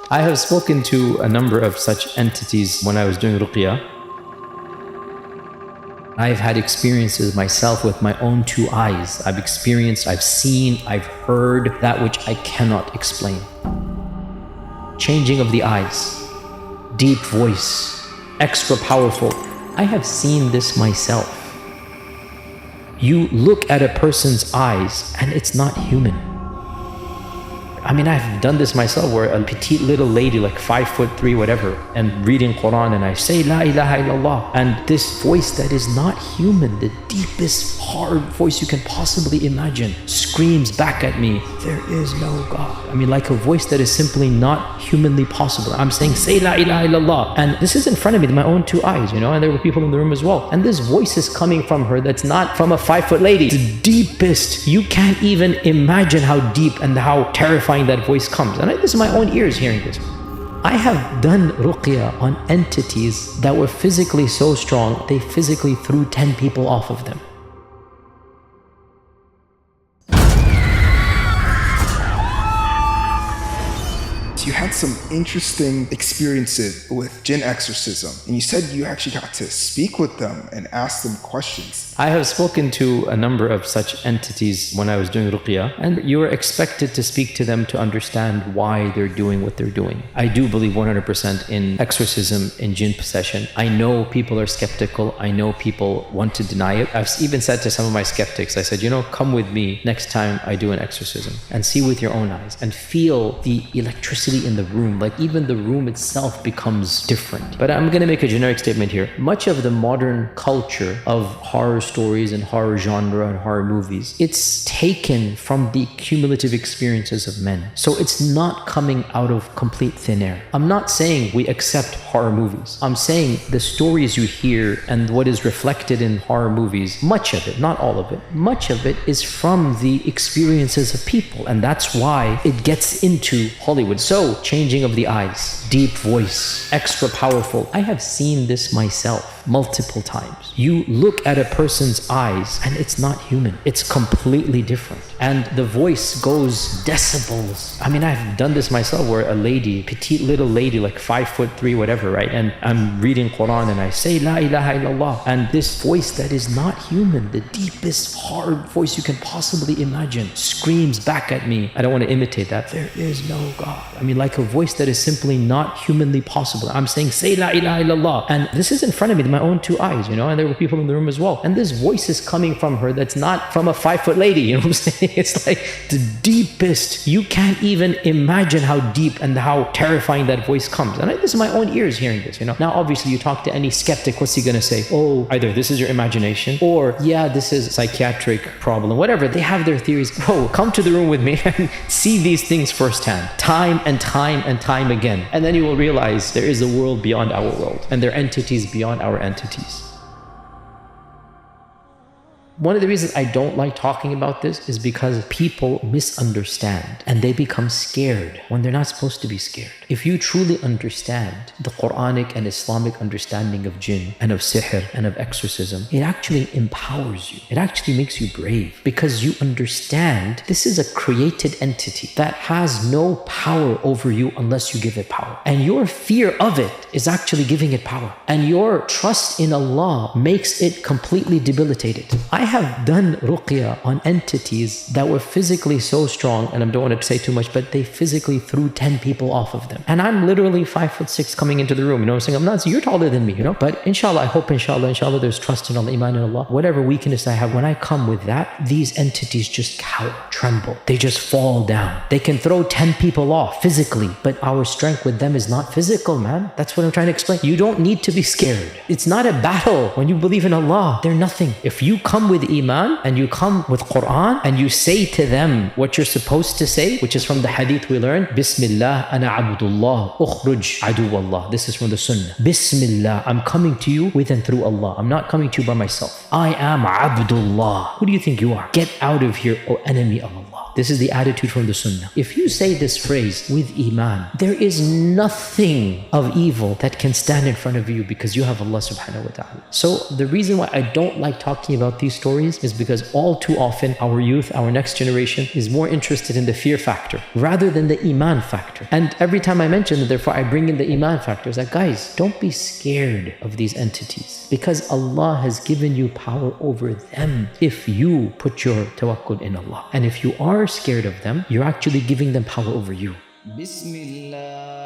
I have spoken to a number of such entities when I was doing ruqyah. I've had experiences myself with my own two eyes. I've experienced, I've seen, I've heard that which I cannot explain. Changing of the eyes, deep voice, extra powerful. I have seen this myself. You look at a person's eyes and it's not human. I mean, I've done this myself where a petite little lady, like 5'3", whatever, and reading Quran, and I say, La ilaha illallah. And this voice that is not human, the deepest, hard voice you can possibly imagine, screams back at me, there is no God. I mean, like a voice that is simply not humanly possible. I'm saying, say La ilaha illallah. And this is in front of me, my own two eyes, you know, and there were people in the room as well. And this voice is coming from her that's not from a 5-foot lady. The deepest, you can't even imagine how deep and how terrifying that voice comes. And this is my own ears hearing this. I have done ruqyah on entities that were physically so strong, they physically threw 10 people off of them. You had some interesting experiences with Jinn exorcism, and you said you actually got to speak with them and ask them questions. I have spoken to a number of such entities when I was doing ruqyah, and you are expected to speak to them to understand why they're doing what they're doing. I do believe 100% in exorcism, in Jinn possession. I know people are skeptical. I know people want to deny it. I've even said to some of my skeptics, I said, you know, come with me next time I do an exorcism and see with your own eyes and feel the electricity in the room. Like even the room itself becomes different. But I'm going to make a generic statement here. Much of the modern culture of horror stories and horror genre and horror movies, it's taken from the cumulative experiences of men. So it's not coming out of complete thin air. I'm not saying we accept horror movies. I'm saying the stories you hear and what is reflected in horror movies, much of it, not all of it, much of it is from the experiences of people. And that's why it gets into Hollywood. So changing of the eyes, deep voice, extra powerful. I have seen this myself multiple times. You look at a person's eyes and it's not human. It's completely different. And the voice goes decibels. I mean, I've done this myself where a lady, petite little lady, like 5'3", whatever, right? And I'm reading Quran and I say, La ilaha illallah. And this voice that is not human, the deepest, hard voice you can possibly imagine, screams back at me. I don't want to imitate that. There is no God. I mean, like a voice that is simply not humanly possible. I'm saying, say La ilaha illallah. And this is in front of me, my own two eyes, you know, and there were people in the room as well. And this voice is coming from her that's not from a 5-foot lady, you know what I'm saying? It's like the deepest, you can't even imagine how deep and how terrifying that voice comes. And this is my own ears hearing this, you know. Now, obviously, you talk to any skeptic, what's he going to say? Oh, either this is your imagination or, yeah, this is a psychiatric problem, whatever. They have their theories. Bro, come to the room with me and see these things firsthand, time and time and time again. And then you will realize there is a world beyond our world and there are entities beyond our entities. One of the reasons I don't like talking about this is because people misunderstand and they become scared when they're not supposed to be scared. If you truly understand the Quranic and Islamic understanding of jinn and of sihr and of exorcism, it actually empowers you. It actually makes you brave because you understand this is a created entity that has no power over you unless you give it power. And your fear of it is actually giving it power. And your trust in Allah makes it completely debilitated. I have done ruqyah on entities that were physically so strong, and I don't want to say too much, but they physically threw 10 people off of them. And I'm literally 5'6" coming into the room, you know what I'm saying? I'm not saying you're taller than me, you know? But inshallah, I hope inshallah, there's trust in Allah, iman in Allah. Whatever weakness I have, when I come with that, these entities just cower, tremble. They just fall down. They can throw 10 people off physically, but our strength with them is not physical, man. That's what I'm trying to explain. You don't need to be scared. It's not a battle. When you believe in Allah, they're nothing. If you come with iman and you come with Quran and you say to them what you're supposed to say, which is from the hadith we learned, Bismillah ana abdullah ukhruj aduwallah. This is from the sunnah. Bismillah, I'm coming to you with and through Allah. I'm not coming to you by myself. I am Abdullah. Who do you think you are? Get out of here, O enemy of Allah. This is the attitude from the Sunnah. If you say this phrase with Iman, there is nothing of evil that can stand in front of you because you have Allah subhanahu wa ta'ala. So the reason why I don't like talking about these stories is because all too often our youth, our next generation is more interested in the fear factor rather than the Iman factor. And every time I mention that, therefore I bring in the Iman factor. It's like, guys, don't be scared of these entities because Allah has given you power over them if you put your tawakkul in Allah. And if you are scared of them, you're actually giving them power over you. Bismillah.